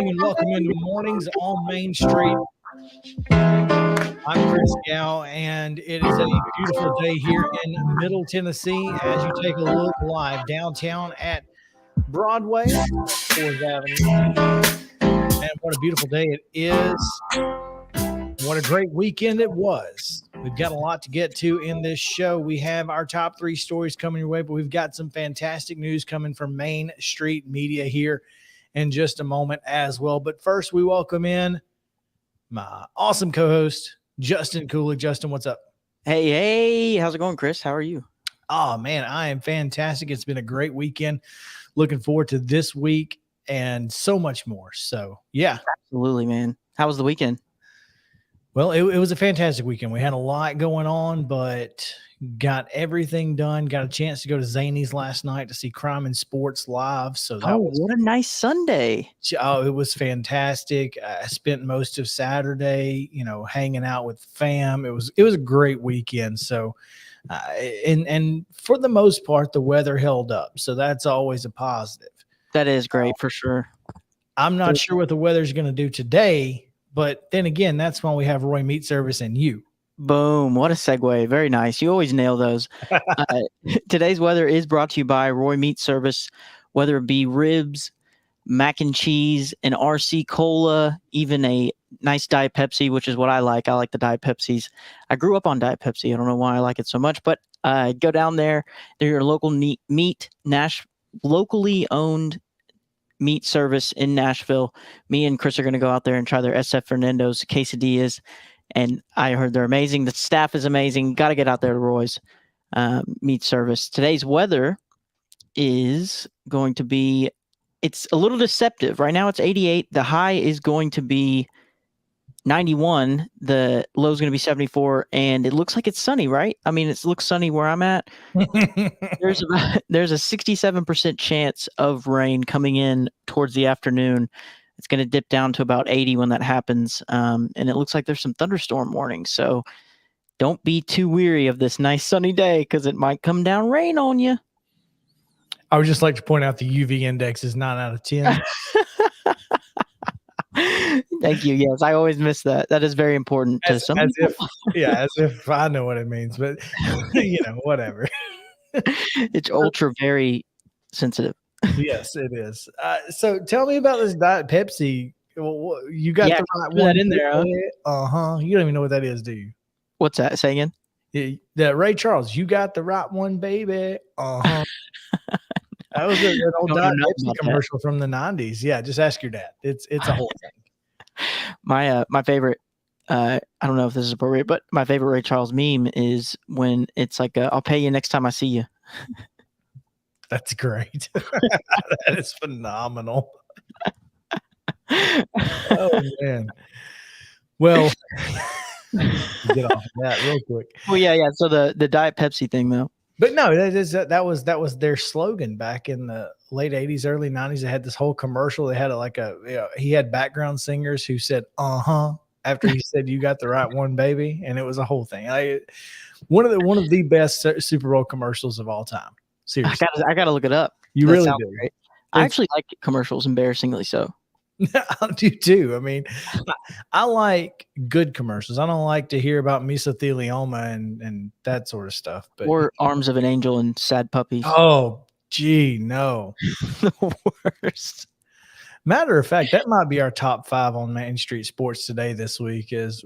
morning and welcome into Mornings on Main Street. I'm Chris Gow, and it is a beautiful day here in Middle Tennessee as you take a look live downtown at Broadway, 4th Avenue. And what a beautiful day it is. What a great weekend it was. We've got a lot to get to in this show. We have our top 3 stories coming your way, but we've got some fantastic news coming from Main Street Media here in just a moment as well. But first, we welcome in my awesome co-host, Justin Cooley. Justin, what's up? Hey, how's it going, Chris? How are you? Oh, man, I am fantastic. It's been a great weekend. Looking forward to this week and so much more. So, yeah. Absolutely, man. How was the weekend? Well, it was a fantastic weekend. We had a lot going on, but got everything done. Got a chance to go to Zany's last night to see Crime and Sports live. So that was what a nice Sunday. Oh, it was fantastic. I spent most of Saturday, hanging out with fam. It was a great weekend. So, and for the most part, the weather held up. So that's always a positive. That is great for sure. I'm not sure what the weather's going to do today. But then again, that's when we have Roy Meat Service and you. Boom. What a segue. Very nice. You always nail those. Today's weather is brought to you by Roy Meat Service, whether it be ribs, mac and cheese, an RC Cola, even a nice Diet Pepsi, which is what I like. I like the Diet Pepsis. I grew up on Diet Pepsi. I don't know why I like it so much, but go down there. They're your local locally owned meat service in Nashville. Me and Chris are going to go out there and try their SF Fernando's quesadillas, and I heard they're amazing. The staff is amazing. Got to get out there to Roy's meat service. Today's weather is going to be, it's a little deceptive. Right now it's 88. The high is going to be 91. The low is going to be 74, and it looks like it's sunny, right? I mean, it looks sunny where I'm at. There's a 67% chance of rain coming in towards the afternoon. It's going to dip down to about 80 when that happens, and it looks like there's some thunderstorm warnings. So don't be too weary of this nice sunny day because it might come down rain on you. I would just like to point out the UV index is 9 out of 10. Thank you. Yes, I always miss that. That is very important to some people. As if I know what it means, but whatever. It's ultra very sensitive. Yes, it is. So tell me about this Diet Pepsi. You got the right one in there. Huh? You don't even know what that is, do you? What's that? Say again. That Ray Charles. You got the right one, baby. That was an old Diet Pepsi commercial from the 90s. Yeah, just ask your dad. It's a whole thing. My favorite, I don't know if this is appropriate, but my favorite Ray Charles meme is when it's like, I'll pay you next time I see you. That's great. That is phenomenal. Oh, man. Well, get off of that real quick. Well, yeah. So the Diet Pepsi thing, though. But no, that was their slogan back in the late 80s, early 90s. They had this whole commercial. They had he had background singers who said after he said you got the right one, baby, and it was a whole thing. One of the best Super Bowl commercials of all time. Seriously, I gotta look it up. You really do. Great. I actually like commercials, embarrassingly so. I do too. I mean, I like good commercials. I don't like to hear about mesothelioma and that sort of stuff. Or Arms of an Angel and Sad Puppies. Oh, gee, no. The worst. Matter of fact, that might be our top 5 on Main Street Sports today this week is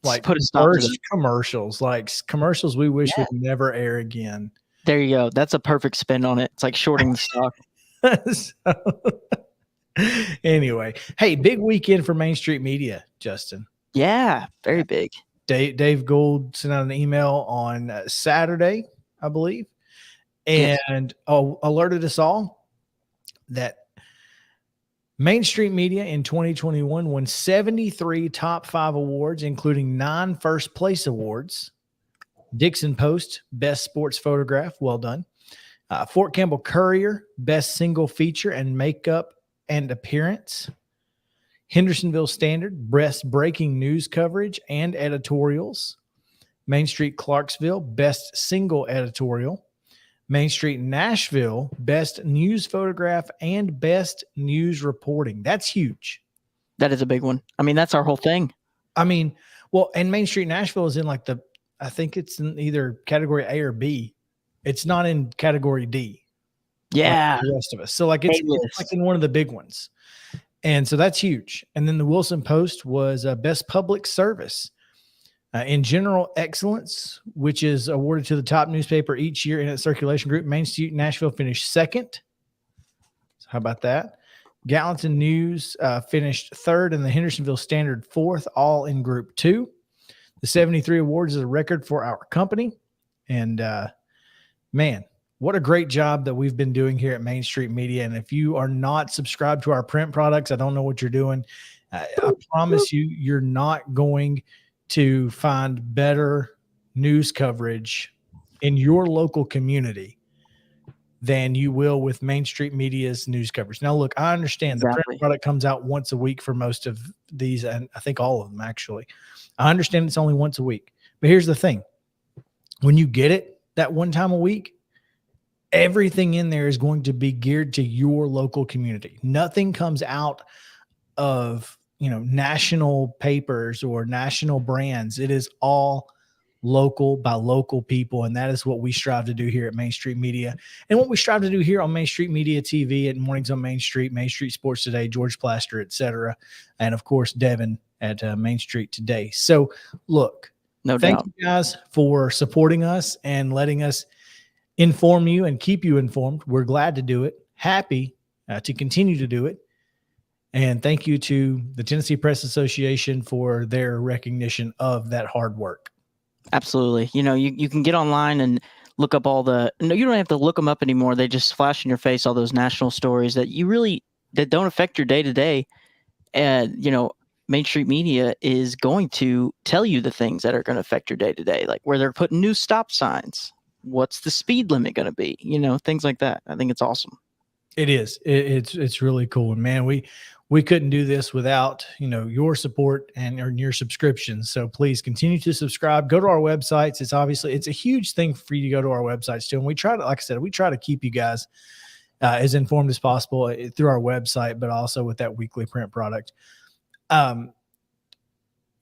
like worst commercials, like commercials we wish would never air again. There you go. That's a perfect spin on it. It's like shorting the stock. Anyway, hey, big weekend for Main Street Media, Justin. Yeah, very big. Dave Gould sent out an email on Saturday, I believe, and alerted us all that Main Street Media in 2021 won 73 top 5 awards, including 9 first place awards. Dixon Post, Best Sports Photograph, well done. Fort Campbell Courier, Best Single Feature and Makeup and Appearance. Hendersonville Standard, Best Breaking News Coverage and Editorials. Main Street Clarksville, Best Single Editorial. Main Street Nashville, Best News Photograph and Best News Reporting. That's huge. That is a big one. I mean, that's our whole thing. I mean, well, and Main Street Nashville is in like I think it's in either category A or B. It's not in category D. Yeah. Like the rest of us. So like it's like in one of the big ones. And so that's huge. And then the Wilson Post was best public service. In general excellence, which is awarded to the top newspaper each year in its circulation group, Main Street Nashville finished second. So how about that? Gallatin News finished third, and the Hendersonville Standard fourth, all in Group 2. The 73 awards is a record for our company. And man, what a great job that we've been doing here at Main Street Media. And if you are not subscribed to our print products, I don't know what you're doing. I promise you, you're not going to find better news coverage in your local community than you will with Main Street Media's news coverage. Now, look, I understand the print product comes out once a week for most of these, and I think all of them, actually. I understand it's only once a week. But here's the thing. When you get it that one time a week, everything in there is going to be geared to your local community. Nothing comes out of national papers or national brands. It is all local by local people. And that is what we strive to do here at Main Street Media, and what we strive to do here on Main Street Media TV at Mornings on Main Street Sports Today, George Plaster, etc. And of course, Devin at Main Street Today. So look, thank you guys for supporting us and letting us inform you and keep you informed. We're glad to do it. Happy to continue to do it. And thank you to the Tennessee Press Association for their recognition of that hard work. Absolutely. You can get online and look up you don't have to look them up anymore. They just flash in your face all those national stories that don't affect your day to day. And, Main Street Media is going to tell you the things that are going to affect your day to day, like where they're putting new stop signs. What's the speed limit going to be? Things like that. I think it's awesome. It is. It's really cool. And man, we couldn't do this without, your support and your subscriptions. So please continue to subscribe. Go to our websites. It's a huge thing for you to go to our websites too. And we try to, like I said, we try to keep you guys as informed as possible through our website, but also with that weekly print product. So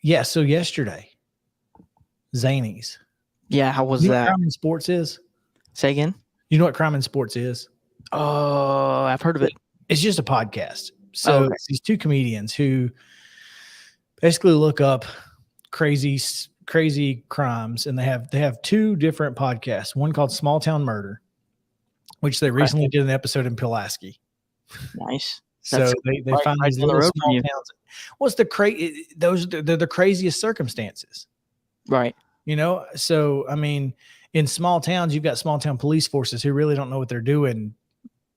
yesterday, Zanies. Yeah, how was that? You know what Crime in Sports is? Say again? You know what Crime in Sports is? Oh, I've heard of it. It's just a podcast. So it's these two comedians who basically look up crazy crimes, and they have two different podcasts. One called Small Town Murder, which they recently did an episode in Pulaski. Nice. So they find these little small towns. What's they're the craziest circumstances, right? So I mean, in small towns, you've got small town police forces who really don't know what they're doing,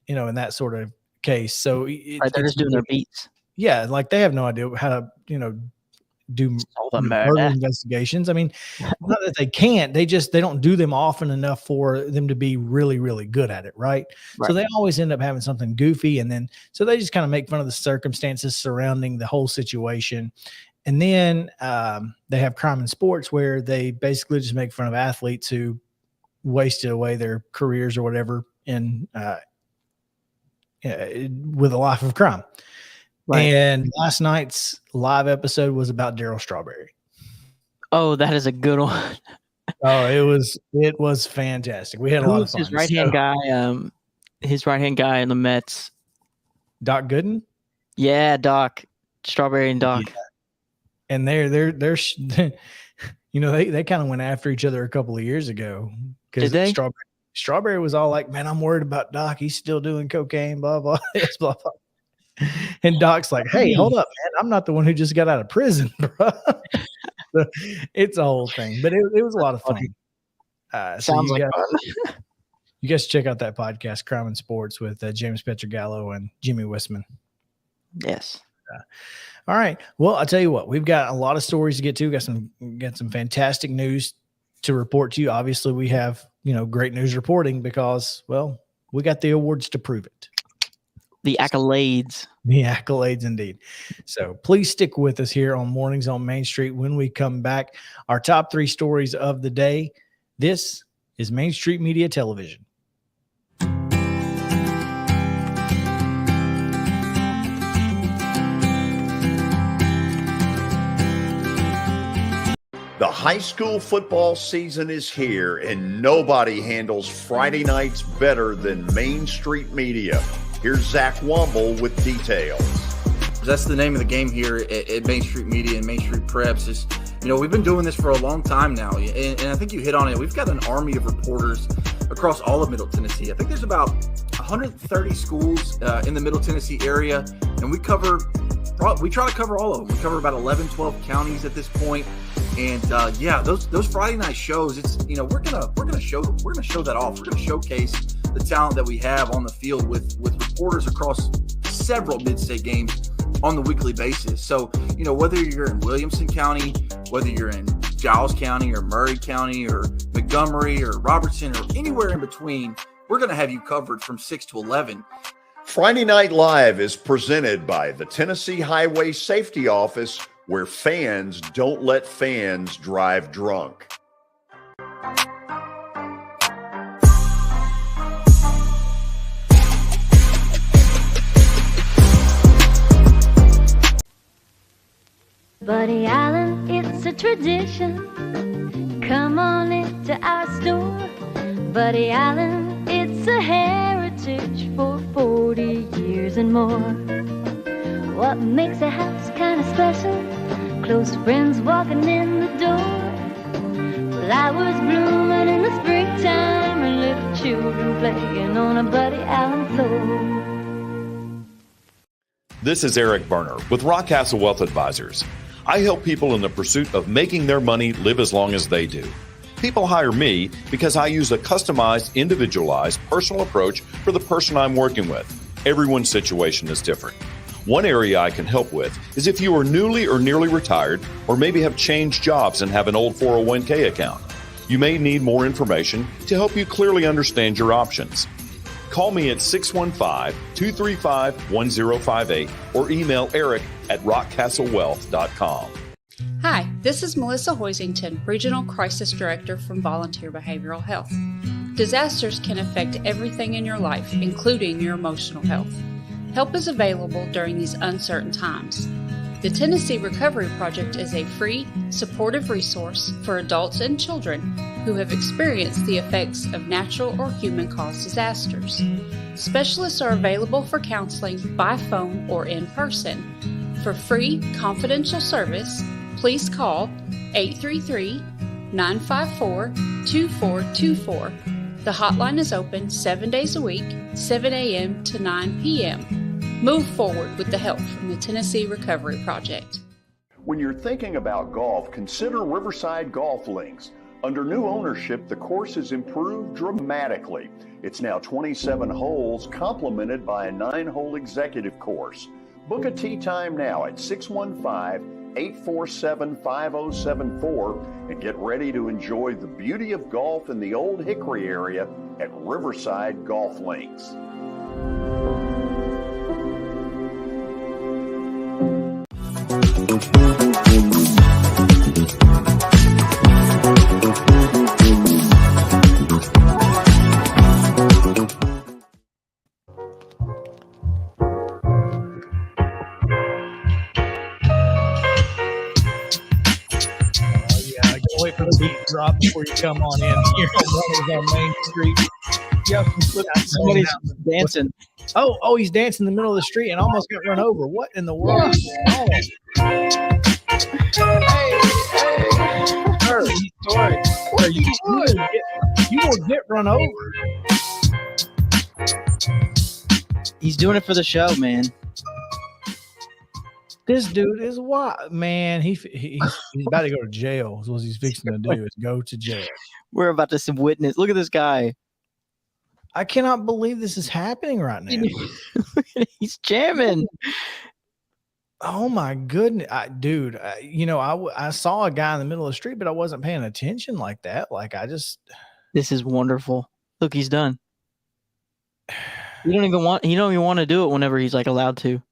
in that sort of case. So they're just doing their beats. Yeah, like they have no idea how to, do murder investigations. I mean, not that they can't, they don't do them often enough for them to be really, really good at it, right? So they always end up having something goofy, and then so they just kind of make fun of the circumstances surrounding the whole situation. And then they have Crime in Sports, where they basically just make fun of athletes who wasted away their careers or whatever in with a life of crime. Right. And last night's live episode was about Darryl Strawberry. Oh, that is a good one. Oh, it was fantastic. We had a lot of fun. His right-hand guy, his right-hand guy in the Mets. Doc Gooden? Yeah, Doc. Strawberry and Doc. Yeah. And they're they kind of went after each other a couple of years ago. Did they? Strawberry was all like, man, I'm worried about Doc. He's still doing cocaine, blah, blah, blah, blah. And Doc's like, hey, hold up, man. I'm not the one who just got out of prison, bro. So it's a whole thing. But it was a lot of fun. Sounds like fun. You guys check out that podcast, Crime in Sports, with James Petrogallo and Jimmy Wissman. Yes. All right. Well, I'll tell you what. We've got a lot of stories to get to. Got some fantastic news to report to you. Obviously, we have great news reporting because, well, we got the awards to prove it. The accolades. The accolades, indeed. So please stick with us here on Mornings on Main Street. When we come back, our top 3 stories of the day. This is Main Street Media Television. The high school football season is here, and nobody handles Friday nights better than Main Street Media. Here's Zach Womble with details. That's the name of the game here at Main Street Media and Main Street Preps. We've been doing this for a long time now, and I think you hit on it. We've got an army of reporters across all of Middle Tennessee. I think there's about 130 schools in the Middle Tennessee area, and we try to cover all of them. We cover about 11, 12 counties at this point. And those Friday night shows, we're gonna show that off. We're gonna showcase the talent that we have on the field with reporters across several mid-state games on the weekly basis. So, whether you're in Williamson County, whether you're in Giles County or Murray County or Montgomery or Robertson or anywhere in between, we're going to have you covered from 6 to 11. Friday Night Live is presented by the Tennessee Highway Safety Office, where fans don't let fans drive drunk. Buddy Allen, it's a tradition. Come on into our store. Buddy Allen, it's a heritage for 40 years and more. What makes a house kind of special? Close friends walking in the door. Flowers blooming in the springtime and little children playing on a Buddy Allen floor. This is Eric Berner with Rockcastle Wealth Advisors. I help people in the pursuit of making their money live as long as they do. People hire me because I use a customized, individualized, personal approach for the person I'm working with. Everyone's situation is different. One area I can help with is if you are newly or nearly retired, or maybe have changed jobs and have an old 401k account. You may need more information to help you clearly understand your options. Call me at 615-235-1058 or email eric@rockcastlewealth.com. Hi, this is Melissa Hoisington, Regional Crisis Director from Volunteer Behavioral Health. Disasters can affect everything in your life, including your emotional health. Help is available during these uncertain times. The Tennessee Recovery Project is a free, supportive resource for adults and children who have experienced the effects of natural or human-caused disasters. Specialists are available for counseling by phone or in person. For free, confidential service, please call 833-954-2424. The hotline is open 7 days a week, 7 a.m. to 9 p.m. Move forward with the help from the Tennessee Recovery Project. When you're thinking about golf, consider Riverside Golf Links. Under new ownership, the course has improved dramatically. It's now 27 holes, complemented by a 9-hole executive course. Book a tee time now at 615-847-5074 and get ready to enjoy the beauty of golf in the Old Hickory area at Riverside Golf Links. Wait for the beat to drop before you come on in here on Main Street. Yep, Somebody's dancing. Oh, he's dancing in the middle of the street and almost got run over. What in the world is going on? Hey, sir, you will get run over. He's doing it for the show, man. This dude is what, man. He's about to go to jail. Is what he's fixing to do is go to jail. We're about to witness. Look at this guy. I cannot believe this is happening right now. He's jamming. Oh my goodness, dude. I saw a guy in the middle of the street, but I wasn't paying attention like that. This is wonderful. Look, he's done. He don't even want to do it whenever he's allowed to.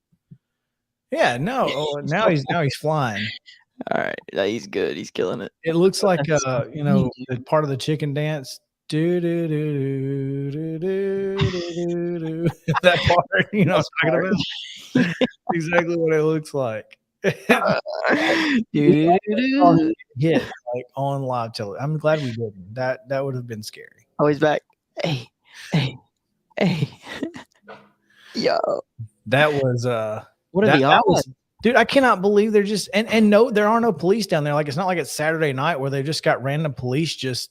Yeah, no. Now he's flying. All right, he's good. He's killing it. It looks like the part of the chicken dance. Do do do do do do do. That part, talking about. Exactly what it looks like. Doo-doo-doo-doo. Hit like on live television. I'm glad we didn't. That would have been scary. Oh, he's back. Hey. Yo. That was What are that, the that odds? was, dude, I cannot believe they're just and no, there are no police down there. Like it's not like it's Saturday night where they've just got random police just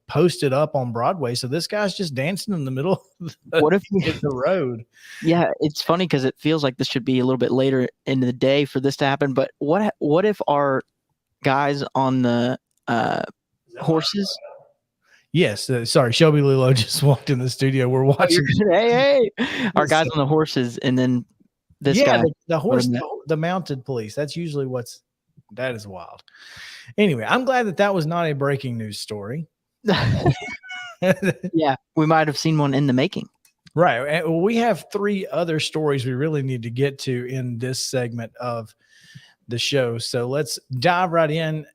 posted up on Broadway. So this guy's just dancing in the middle of What if the road. Yeah, it's funny because it feels like this should be a little bit later in the day for this to happen. But what if our guys on the horses? Yes, sorry, Shelby Lulo just walked in the studio. We're watching. Hey, our guys on the horses, and then this guy. the horse, the mounted police. That's usually that is wild. Anyway, I'm glad that was not a breaking news story. Yeah, we might have seen one in the making. Right. And we have 3 other stories we really need to get to in this segment of the show. So let's dive right in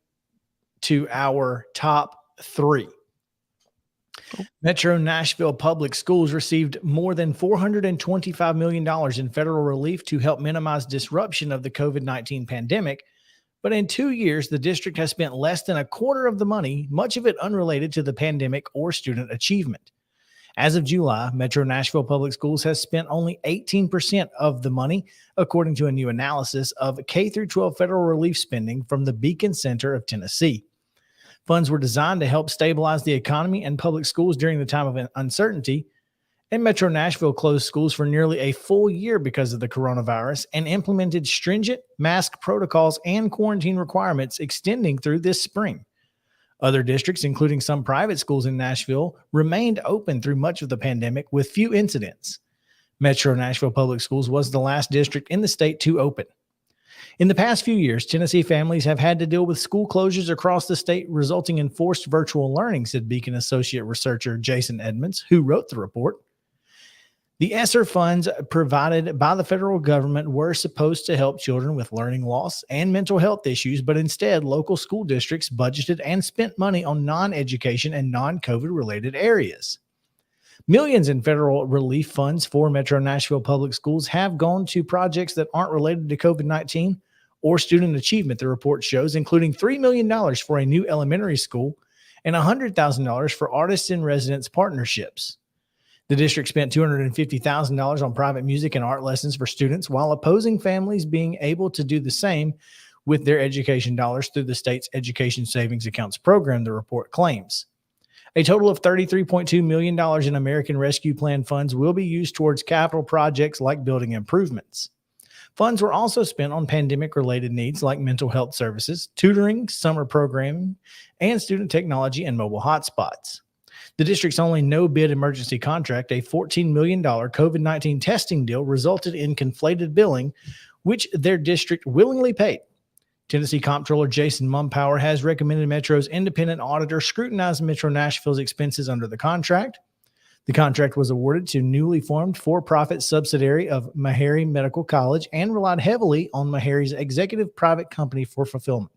to our top 3. Metro Nashville Public Schools received more than $425 million in federal relief to help minimize disruption of the COVID-19 pandemic. But in 2 years, the district has spent less than a quarter of the money, much of it unrelated to the pandemic or student achievement. As of July, Metro Nashville Public Schools has spent only 18% of the money, according to a new analysis of K-12 federal relief spending from the Beacon Center of Tennessee. Funds were designed to help stabilize the economy and public schools during the time of uncertainty, and Metro Nashville closed schools for nearly a full year because of the coronavirus and implemented stringent mask protocols and quarantine requirements extending through this spring. Other districts, including some private schools in Nashville, remained open through much of the pandemic with few incidents. Metro Nashville Public Schools was the last district in the state to open. In the past few years, Tennessee families have had to deal with school closures across the state, resulting in forced virtual learning, said Beacon Associate Researcher Jason Edmonds, who wrote the report. The ESSER funds provided by the federal government were supposed to help children with learning loss and mental health issues, but instead, local school districts budgeted and spent money on non-education and non-COVID related areas. Millions in federal relief funds for Metro Nashville Public Schools have gone to projects that aren't related to COVID-19 or student achievement, the report shows, including $3 million for a new elementary school and $100,000 for artists in residence partnerships. The district spent $250,000 on private music and art lessons for students, while opposing families being able to do the same with their education dollars through the state's Education Savings Accounts program, the report claims. A total of $33.2 million in American Rescue Plan funds will be used towards capital projects like building improvements. Funds were also spent on pandemic-related needs like mental health services, tutoring, summer programming, and student technology and mobile hotspots. The district's only no-bid emergency contract, a $14 million COVID-19 testing deal, resulted in conflated billing, which their district willingly paid. Tennessee Comptroller Jason Mumpower has recommended Metro's independent auditor scrutinize Metro Nashville's expenses under the contract. The contract was awarded to newly formed for-profit subsidiary of Meharry Medical College and relied heavily on Meharry's executive private company for fulfillment.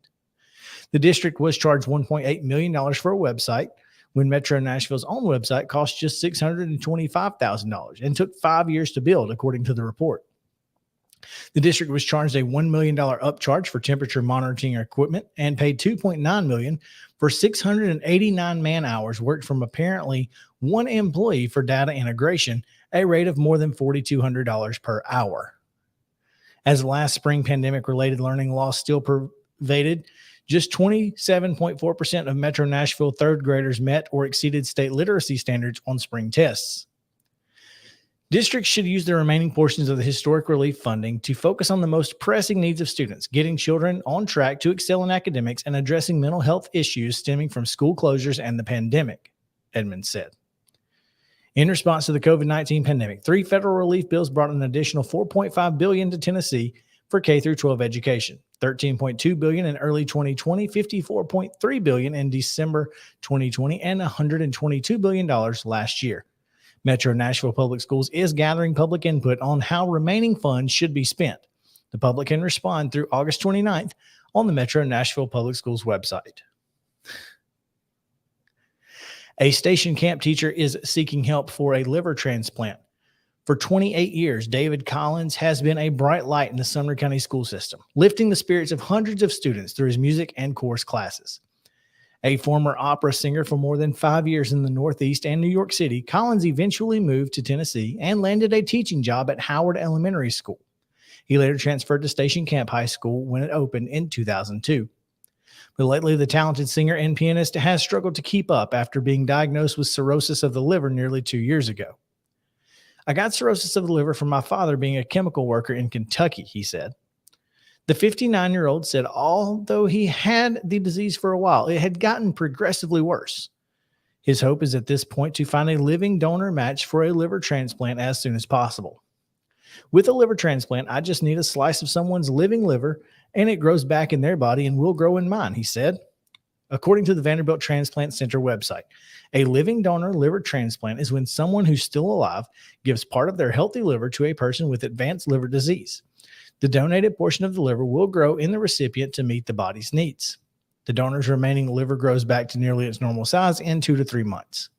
The district was charged $1.8 million for a website, when Metro Nashville's own website cost just $625,000 and took 5 years to build, according to the report. The district was charged a $1 million upcharge for temperature monitoring equipment and paid $2.9 million for 689 man-hours worked from apparently one employee for data integration, a rate of more than $4,200 per hour. As last spring pandemic-related learning loss still pervaded, just 27.4% of Metro Nashville third graders met or exceeded state literacy standards on spring tests. Districts should use the remaining portions of the historic relief funding to focus on the most pressing needs of students, getting children on track to excel in academics and addressing mental health issues stemming from school closures and the pandemic, Edmonds said. In response to the COVID-19 pandemic, 3 federal relief bills brought an additional $4.5 billion to Tennessee for K-12 education, $13.2 billion in early 2020, $54.3 billion in December 2020, and $122 billion last year. Metro Nashville Public Schools is gathering public input on how remaining funds should be spent. The public can respond through August 29th on the Metro Nashville Public Schools website. A station camp teacher is seeking help for a liver transplant. For 28 years, David Collins has been a bright light in the Sumner County school system, lifting the spirits of hundreds of students through his music and chorus classes. A former opera singer for more than 5 years in the Northeast and New York City, Collins eventually moved to Tennessee and landed a teaching job at Howard Elementary School. He later transferred to Station Camp High School when it opened in 2002. But lately, the talented singer and pianist has struggled to keep up after being diagnosed with cirrhosis of the liver nearly 2 years ago. I got cirrhosis of the liver from my father being a chemical worker in Kentucky, he said. The 59-year-old said although he had the disease for a while, it had gotten progressively worse. His hope is at this point to find a living donor match for a liver transplant as soon as possible. With a liver transplant, I just need a slice of someone's living liver and it grows back in their body and will grow in mine, he said. According to the Vanderbilt Transplant Center website, a living donor liver transplant is when someone who's still alive gives part of their healthy liver to a person with advanced liver disease. The donated portion of the liver will grow in the recipient to meet the body's needs. The donor's remaining liver grows back to nearly its normal size in 2 to 3 months.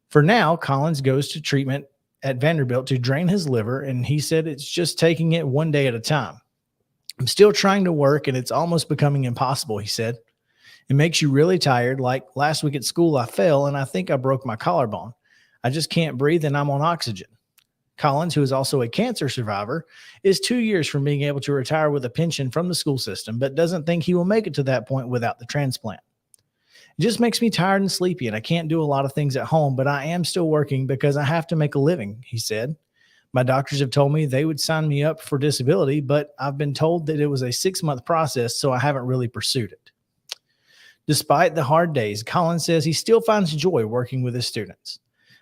For now, Collins goes to treatment at Vanderbilt to drain his liver, and he said it's just taking it one day at a time. I'm still trying to work, and it's almost becoming impossible, he said. It makes you really tired. Like last week at school, I fell, and I think I broke my collarbone. I just can't breathe, and I'm on oxygen. Collins, who is also a cancer survivor, is 2 years from being able to retire with a pension from the school system, but doesn't think he will make it to that point without the transplant. It just makes me tired and sleepy, and I can't do a lot of things at home, but I am still working because I have to make a living, he said. My doctors have told me they would sign me up for disability, but I've been told that it was a 6-month process, so I haven't really pursued it. Despite the hard days, Collins says he still finds joy working with his students.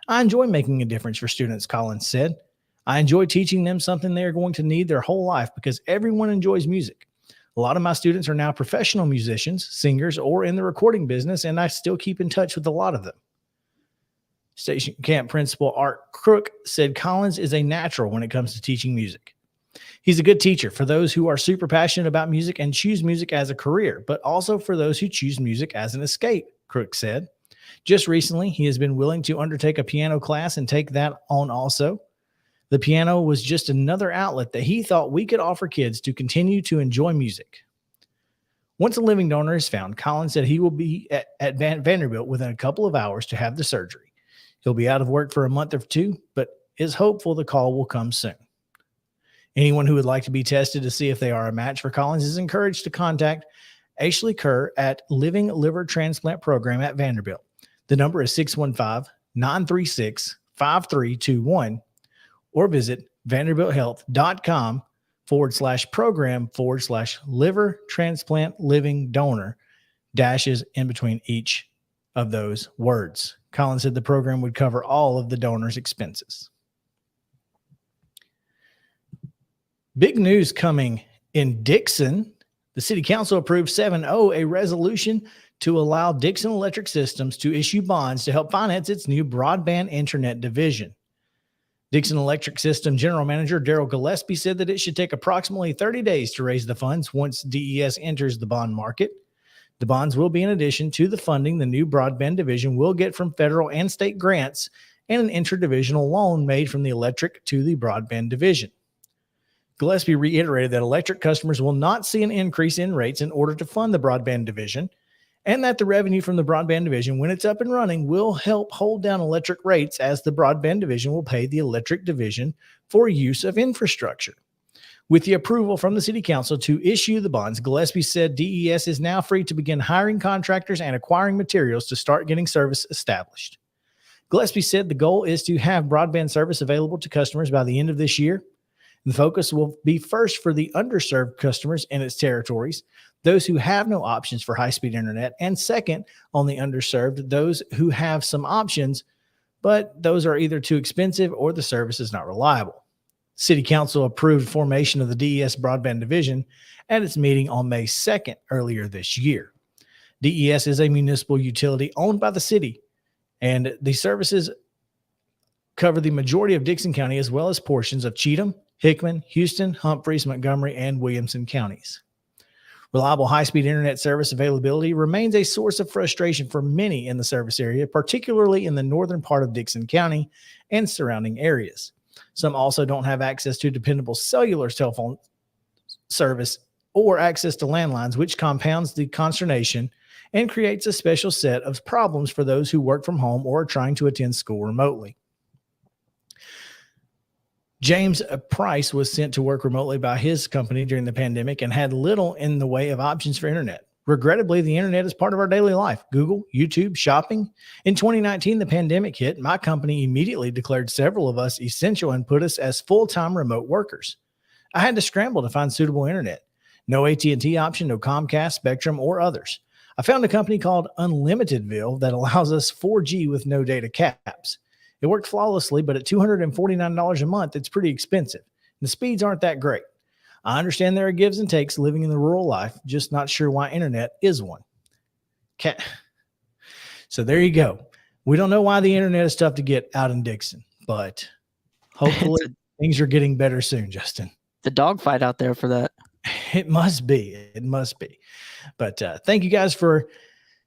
I enjoy making a difference for students, Collins said. I enjoy teaching them something they are going to need their whole life because everyone enjoys music. A lot of my students are now professional musicians, singers, or in the recording business, and I still keep in touch with a lot of them. Station Camp Principal Art Crook said Collins is a natural when it comes to teaching music. He's a good teacher for those who are super passionate about music and choose music as a career, but also for those who choose music as an escape, Crook said. Just recently, he has been willing to undertake a piano class and take that on also. The piano was just another outlet that he thought we could offer kids to continue to enjoy music. Once a living donor is found, Collins said he will be at Vanderbilt within a couple of hours to have the surgery. He'll be out of work for a month or two, but is hopeful the call will come soon. Anyone who would like to be tested to see if they are a match for Collins is encouraged to contact Ashley Kerr at Living Liver Transplant Program at Vanderbilt. The number is 615-936-5321 or visit vanderbilthealth.com/program/liver transplant living donor, dashes in between each of those words. Collins said the program would cover all of the donor's expenses. Big news coming in Dixon. The city council approved 7-0 a resolution to allow Dixon Electric Systems to issue bonds to help finance its new broadband internet division. Dixon Electric System General Manager Daryl Gillespie said that it should take approximately 30 days to raise the funds once DES enters the bond market. The bonds will be in addition to the funding the new broadband division will get from federal and state grants and an interdivisional loan made from the electric to the broadband division. Gillespie reiterated that electric customers will not see an increase in rates in order to fund the broadband division, and that the revenue from the broadband division, when it's up and running, will help hold down electric rates as the broadband division will pay the electric division for use of infrastructure. With the approval from the city council to issue the bonds, Gillespie said DES is now free to begin hiring contractors and acquiring materials to start getting service established. Gillespie said the goal is to have broadband service available to customers by the end of this year. The focus will be first for the underserved customers in its territories, those who have no options for high-speed internet, and second, on the underserved, those who have some options, but those are either too expensive or the service is not reliable. City Council approved formation of the DES Broadband Division at its meeting on May 2nd earlier this year. DES is a municipal utility owned by the city, and the services cover the majority of Dixon County as well as portions of Cheatham, Hickman, Houston, Humphreys, Montgomery, and Williamson counties. Reliable high-speed internet service availability remains a source of frustration for many in the service area, particularly in the northern part of Dixon County and surrounding areas. Some also don't have access to dependable cellular cell phone service or access to landlines, which compounds the consternation and creates a special set of problems for those who work from home or are trying to attend school remotely. James Price was sent to work remotely by his company during the pandemic and had little in the way of options for internet. Regrettably, the internet is part of our daily life. Google, YouTube, shopping. In 2019, the pandemic hit. My company immediately declared several of us essential and put us as full-time remote workers. I had to scramble to find suitable internet. No AT&T option, no Comcast, Spectrum, or others. I found a company called Unlimitedville that allows us 4G with no data caps. It worked flawlessly, but at $249 a month, it's pretty expensive. The speeds aren't that great. I understand there are gives and takes living in the rural life, just not sure why internet is one. So there you go. We don't know why the internet is tough to get out in Dixon, but hopefully things are getting better soon, Justin. The dogfight out there for that. It must be. It must be. But thank you guys for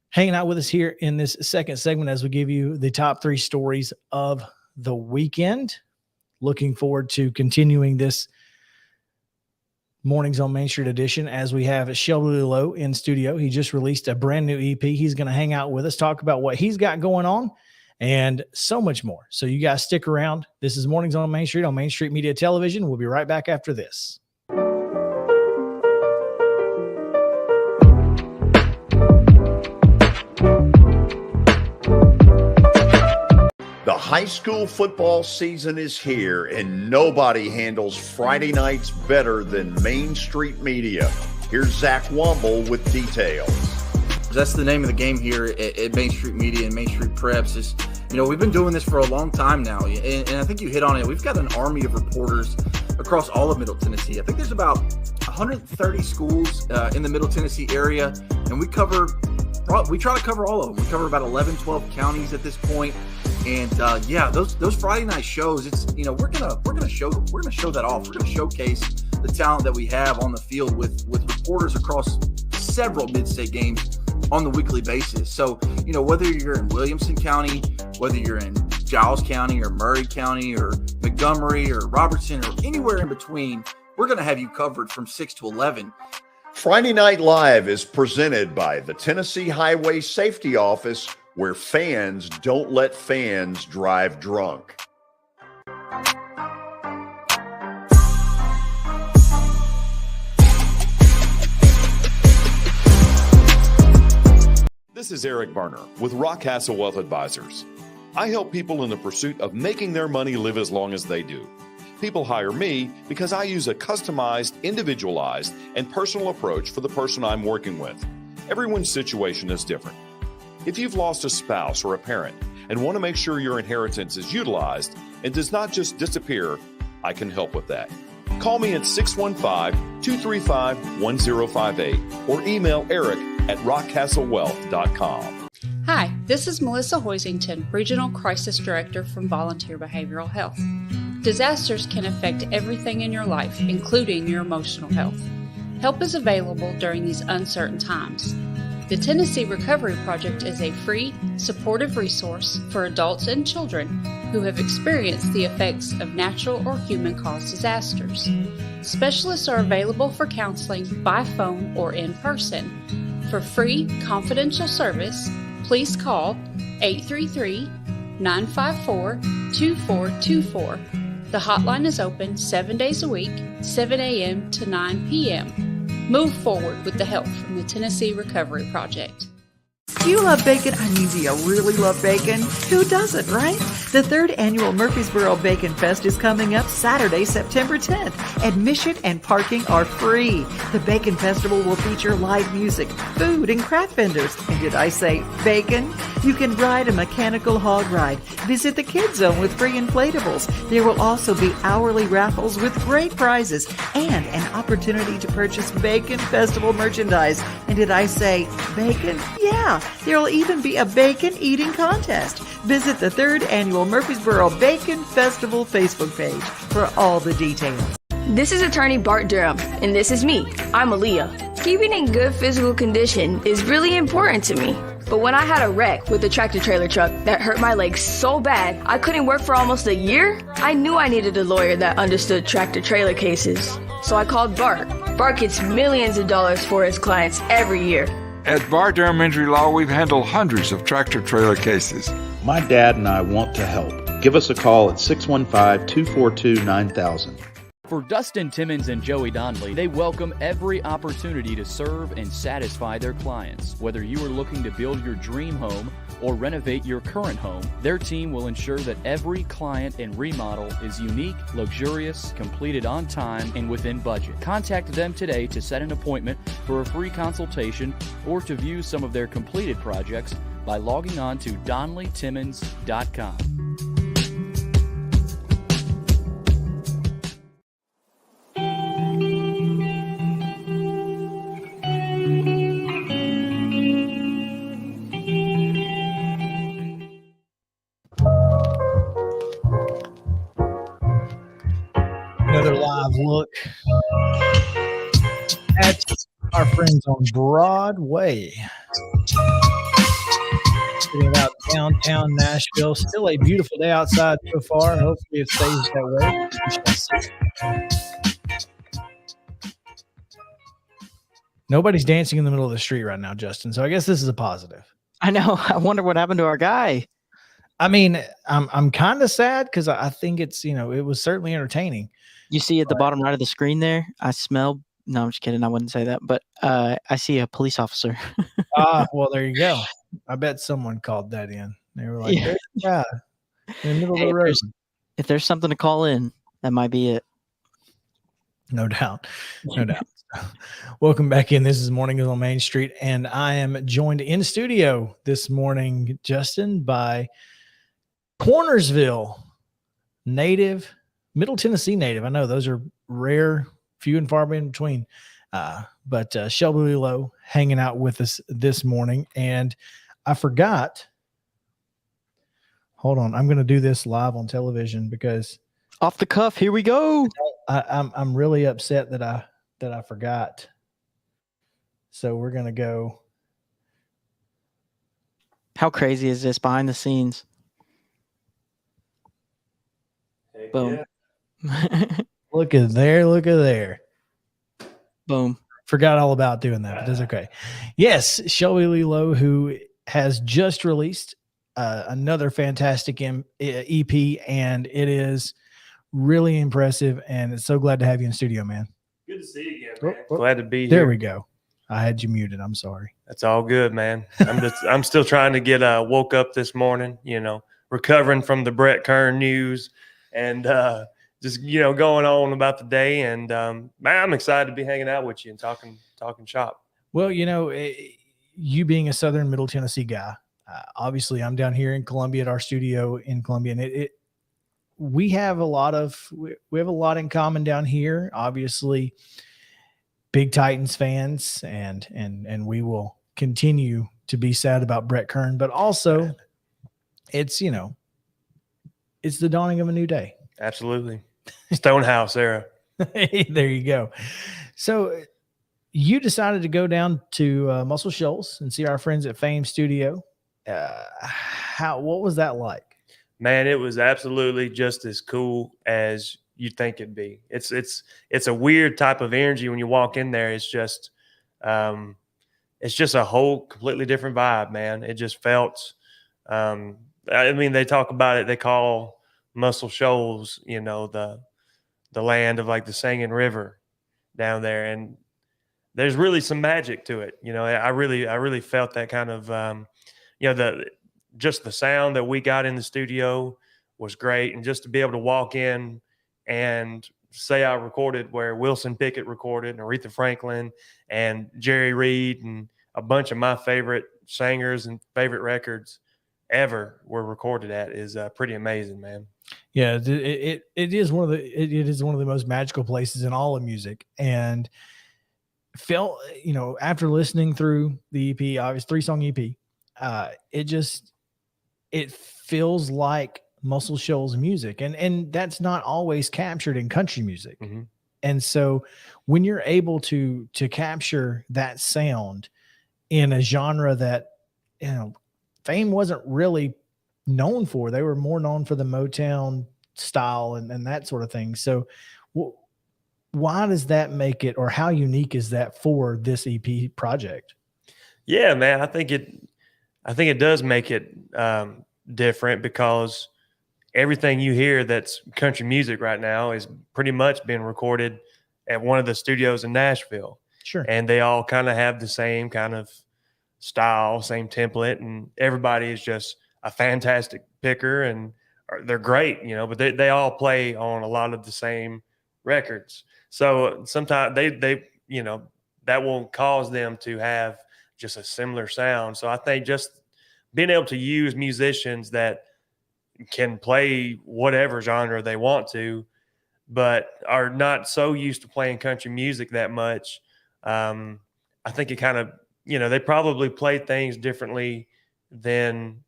hanging out with us here in this second segment as we give you the top 3 stories of the weekend. Looking forward to continuing this Mornings on Main Street edition as we have Shelby Lowe in studio. He just released a brand new EP. He's going to hang out with us, talk about what he's got going on and so much more. So you guys stick around. This is Mornings on Main Street on Main Street Media Television. We'll be right back after this. The high school football season is here, and nobody handles Friday nights better than Main Street Media. Here's Zach Womble with details. That's the name of the game here at Main Street Media and Main Street Preps. Is, we've been doing this for a long time now, and I think you hit on it. We've got an army of reporters across all of Middle Tennessee. I think there's about 130 schools in the Middle Tennessee area, and we try to cover all of them. We cover about 11, 12 counties at this point. And those Friday night shows, it's we're gonna show that off. We're gonna showcase the talent that we have on the field with reporters across several mid-state games on the weekly basis. So whether you're in Williamson County, whether you're in Giles County or Murray County or Montgomery or Robertson or anywhere in between, we're gonna have you covered from 6 to 11. Friday Night Live is presented by the Tennessee Highway Safety Office, where fans don't let fans drive drunk. This is Eric Berner with Rockcastle Wealth Advisors. I help people in the pursuit of making their money live as long as they do. People hire me because I use a customized, individualized, and personal approach for the person I'm working with. Everyone's situation is different. If you've lost a spouse or a parent and want to make sure your inheritance is utilized and does not just disappear, I can help with that. Call me at 615-235-1058 or email eric@rockcastlewealth.com. Hi, this is Melissa Hoisington, Regional Crisis Director from Volunteer Behavioral Health. Disasters can affect everything in your life, including your emotional health. Help is available during these uncertain times. The Tennessee Recovery Project is a free, supportive resource for adults and children who have experienced the effects of natural or human-caused disasters. Specialists are available for counseling by phone or in person. For free, confidential service, please call 833-954-2424. The hotline is open 7 days a week, 7 a.m. to 9 p.m. Move forward with the help from the Tennessee Recovery Project. Do you love bacon? I mean, do you really love bacon? Who doesn't, right? The 3rd annual Murfreesboro Bacon Fest is coming up Saturday, September 10th. Admission and parking are free. The Bacon Festival will feature live music, food, and craft vendors. And did I say bacon? You can ride a mechanical hog ride. Visit the Kids Zone with free inflatables. There will also be hourly raffles with great prizes and an opportunity to purchase Bacon Festival merchandise. And did I say bacon? Yeah. There will even be a bacon eating contest. Visit the 3rd annual Murfreesboro Bacon Festival Facebook page for all the details. This is attorney Bart Durham, and this is me. I'm Aaliyah. Keeping in good physical condition is really important to me. But when I had a wreck with a tractor trailer truck that hurt my legs so bad I couldn't work for almost a year, I knew I needed a lawyer that understood tractor trailer cases. So I called Bart. Bart gets millions of dollars for his clients every year. At Bart Durham Injury Law, we've handled hundreds of tractor trailer cases. My dad and I want to help. Give us a call at 615-242-9000. For Dustin Timmons and Joey Donnelly, they welcome every opportunity to serve and satisfy their clients. Whether you are looking to build your dream home or renovate your current home, their team will ensure that every client and remodel is unique, luxurious, completed on time, and within budget. Contact them today to set an appointment for a free consultation or to view some of their completed projects by logging on to DonnellyTimmons.com. Another live look at our friends on Broadway. Sitting out downtown Nashville. Still a beautiful day outside so far. Hopefully it stays that way. We shall see. Nobody's dancing in the middle of the street right now, Justin. So I guess this is a positive. I know. I wonder what happened to our guy. I mean, I'm kind of sad because I think it's, it was certainly entertaining. You see at the bottom right of the screen there, I smell. No, I'm just kidding. I wouldn't say that, but I see a police officer. Well, there you go. I bet someone called that in. They were like, "There's a guy in the middle of the road." If there's something to call in, that might be it. No doubt. No doubt. Welcome back in. This is Mornings on Main Street, and I am joined in studio this morning, Justin, by Cornersville native, Middle Tennessee native. I know those are rare, few and far between. But Shelby Lowe hanging out with us this morning. And I forgot. Hold on. I'm going to do this live on television because off the cuff. Here we go. I'm really upset that I forgot. So we're going to go. How crazy is this behind the scenes? Heck Boom. yeah. Look at there. Look at there. Boom. Forgot all about doing that, but that's okay. Yes, Shelby Lee Lowe, who has just released another fantastic EP, and it is really impressive. And it's so glad to have you in studio, man. Good to see you again, man. Glad to be here. There we go. I had you muted. I'm sorry. That's all good, man. I'm still trying to get woke up this morning, recovering from the Brett Kern news and just going on about the day. And man, I'm excited to be hanging out with you and talking shop. Well, you being a Southern Middle Tennessee guy, obviously I'm down here in Columbia at our studio in Columbia, and we have a lot in common down here. Obviously, big Titans fans, and we will continue to be sad about Brett Kern, but also it's the dawning of a new day. Absolutely. Stonehouse era. There you go. So you decided to go down to Muscle Shoals and see our friends at Fame Studio. What was that like? Man, it was absolutely just as cool as you'd think it'd be. It's a weird type of energy when you walk in there. It's just a whole completely different vibe, man. It just felt they talk about it, they call Muscle Shoals, the land of like the Singing River down there, and there's really some magic to it. I really felt that kind of the sound that we got in the studio was great, and just to be able to walk in and say I recorded where Wilson Pickett recorded, and Aretha Franklin and Jerry Reed and a bunch of my favorite singers and favorite records ever were recorded at is pretty amazing, man. Yeah, it is one of the most magical places in all of music. And felt, after listening through the EP, obviously 3-song EP, it feels like Muscle Shoals music, and that's not always captured in country music. Mm-hmm. And so when you're able to capture that sound in a genre that Fame wasn't really known for. They were more known for the Motown style and that sort of thing. So why does that make it, or how unique is that for this EP project? Yeah, man, I think it does make it different, because everything you hear that's country music right now is pretty much being recorded at one of the studios in Nashville. Sure. And they all kind of have the same kind of style, same template, and everybody is just a fantastic picker, and they're great, but they all play on a lot of the same records. So sometimes they that will cause them to have just a similar sound. So I think just being able to use musicians that can play whatever genre they want to, but are not so used to playing country music that much. I think it kind of, they probably play things differently than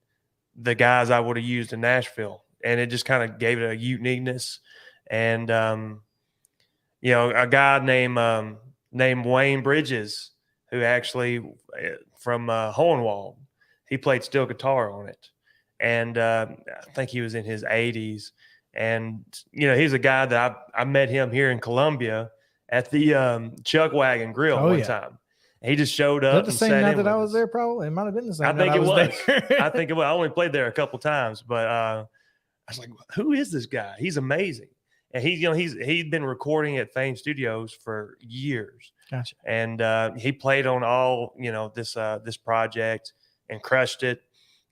the guys I would have used in Nashville. And it just kind of gave it a uniqueness. And, a guy named Wayne Bridges, who actually from Hohenwald, he played steel guitar on it. And I think he was in his 80s. And, he's a guy that I met him here in Columbia at the Chuck Wagon Grill one time. He just showed up. Was that the same night that I was there? Probably. It might have been the same. I think it was. I think it was. I only played there a couple times, but I was like, "Who is this guy? He's amazing." And he'd been recording at Fame Studios for years. Gotcha. And he played on all this project and crushed it.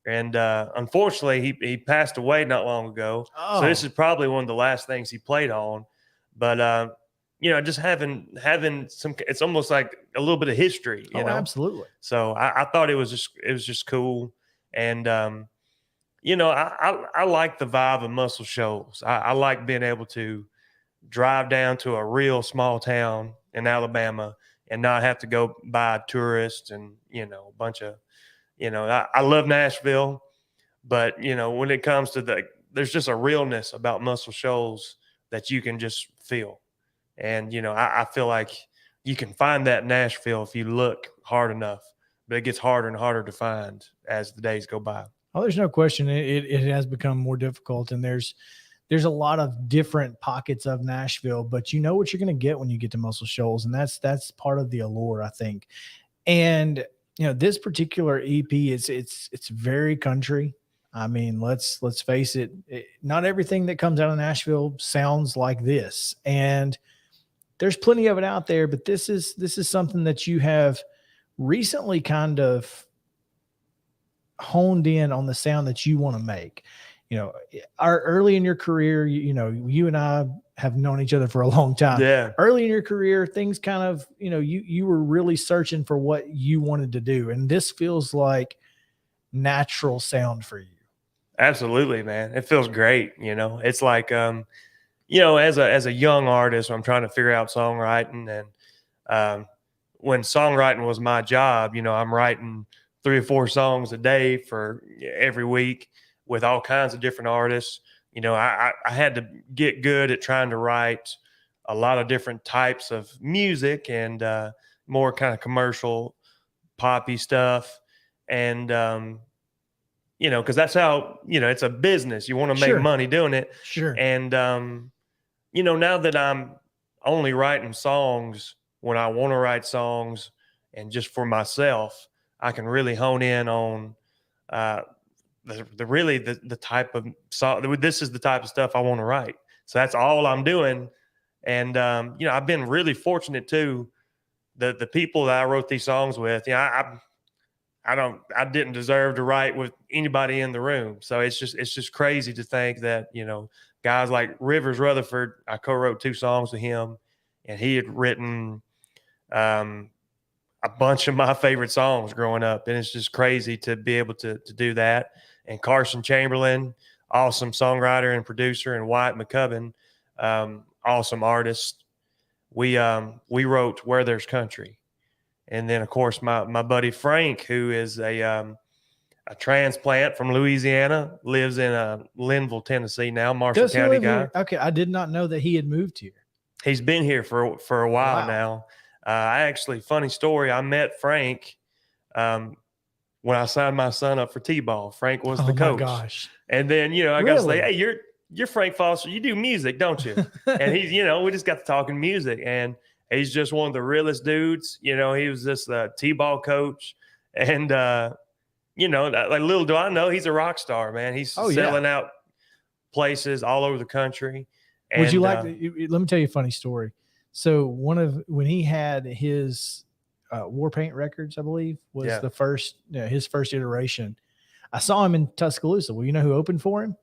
And unfortunately, he passed away not long ago. Oh. So this is probably one of the last things he played on. But just having some, it's almost like a little bit of history. You know, absolutely. So I thought it was just cool. And I like the vibe of Muscle Shoals. I like being able to drive down to a real small town in Alabama and not have to go by tourists and a bunch of. I love Nashville, but, when it comes to there's just a realness about Muscle Shoals that you can just feel. And, I feel like you can find that in Nashville if you look hard enough, but it gets harder and harder to find as the days go by. Oh, there's no question. It has become more difficult, and there's a lot of different pockets of Nashville, but you know what you're going to get when you get to Muscle Shoals. And that's part of the allure, I think. And, this particular EP, it's very country. I mean, let's face it. Not everything that comes out of Nashville sounds like this, and there's plenty of it out there. But this is something that you have recently kind of honed in on the sound that you want to make. Early in your career, you and I have known each other for a long time. Yeah. Early in your career, things kind of, you were really searching for what you wanted to do. And this feels like natural sound for you. Absolutely, man. It feels great. It's like, as a young artist, I'm trying to figure out songwriting. And when songwriting was my job, I'm writing 3 or 4 songs a day for every week with all kinds of different artists. I had to get good at trying to write a lot of different types of music and more kind of commercial poppy stuff. And, because that's how, it's a business. You want to make money doing it. Sure. And, now that I'm only writing songs when I want to write songs and just for myself, I can really hone in on the type of song. This is the type of stuff I want to write. So that's all I'm doing. And, I've been really fortunate too. The people that I wrote these songs with, I didn't deserve to write with anybody in the room. So it's just crazy to think that, guys like Rivers Rutherford, I co-wrote 2 songs with him, and he had written a bunch of my favorite songs growing up. And it's just crazy to be able to do that. And Carson Chamberlain, awesome songwriter and producer, and Wyatt McCubbin, awesome artist. We wrote Where There's Country. And then, of course, my buddy Frank, who is a transplant from Louisiana, lives in Linville, Tennessee now, Marshall County guy. Okay, I did not know that he had moved here. He's been here for a while now. I actually, funny story, I met Frank when I signed my son up for T-ball. Frank was the Oh coach. my gosh. And then, I got to say, Really? hey, you're Frank Foster. You do music, don't you? And he's, we just got to talking music, and he's just one of the realest dudes. He was just a T-ball coach. And, like little do I know, he's a rock star, man. He's selling out places all over the country. And, Would you like to, let me tell you a funny story. So when he had his Warpaint Records, I believe, was the first, his first iteration, I saw him in Tuscaloosa. Well, you know who opened for him?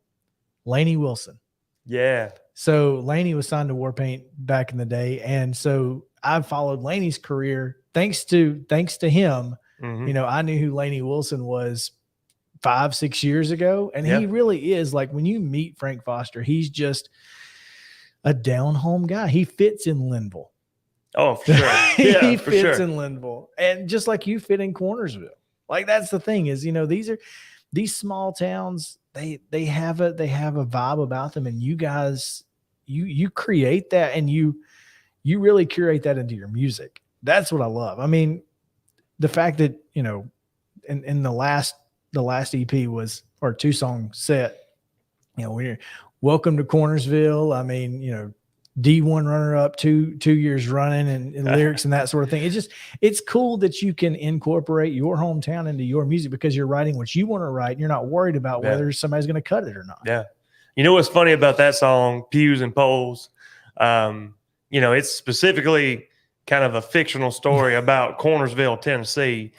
Lainey Wilson. Yeah. So Lainey was signed to Warpaint back in the day. And so I've followed Lainey's career thanks to him. Mm-hmm. I knew who Lainey Wilson was 5-6 years ago. And he really is, like, when you meet Frank Foster, he's just a down home guy. He fits in Linville. Oh, for sure. Yeah, he for fits sure. in Linville. And just like you fit in Cornersville. Like, that's the thing is, these small towns, they have a vibe about them, and you guys, you create that, and you really curate that into your music. That's what I love. I mean, the fact that, in the last EP was, or 2-song set, we're Welcome to Cornersville. I mean, D1 runner up 2 years running and lyrics and that sort of thing. It's cool that you can incorporate your hometown into your music because you're writing what you want to write. And you're not worried about whether somebody's going to cut it or not. Yeah. What's funny about that song, Pews and Poles? It's specifically kind of a fictional story about Cornersville, Tennessee.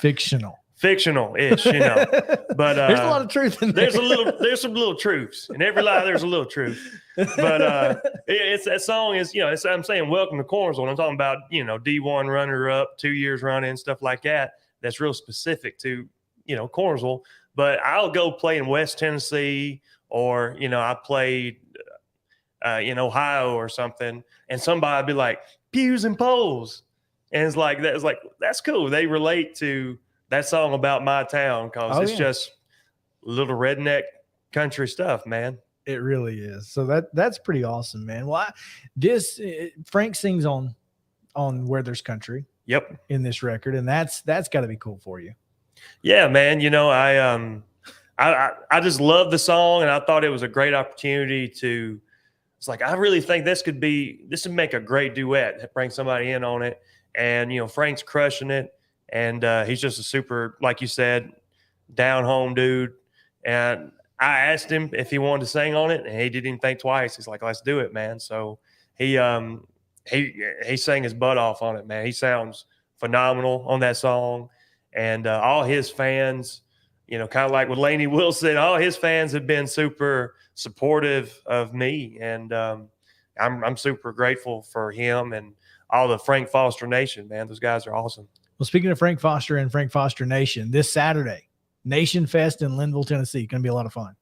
Fictional-ish, but there's a lot of truth in there. There's some little truths in every lie. There's a little truth, but it's that song is I'm saying welcome to Cornersville. I'm talking about D1 runner up 2 years running stuff like that. That's real specific to Cornersville. But I'll go play in West Tennessee, or I played in Ohio or something, and somebody'd be like Pews and Poles, and it's like that's cool. They relate to that song about my town because it's just little redneck country stuff, man. It really is. So that's pretty awesome, man. Well, Frank sings on Where There's Country. Yep. In this record, and that's got to be cool for you. Yeah, man. I just love the song, and I thought it was a great opportunity to. It's like I really think this would make a great duet. Bring somebody in on it, and Frank's crushing it. And he's just a super, like you said, down home dude. And I asked him if he wanted to sing on it, and he didn't even think twice. He's like, "Let's do it, man." So he sang his butt off on it, man. He sounds phenomenal on that song, and all his fans, kind of like with Lainey Wilson, all his fans have been super supportive of me, and I'm super grateful for him and all the Frank Foster Nation, man. Those guys are awesome. Well, speaking of Frank Foster and Frank Foster Nation, this Saturday, Nation Fest in Linville, Tennessee, going to be a lot of fun.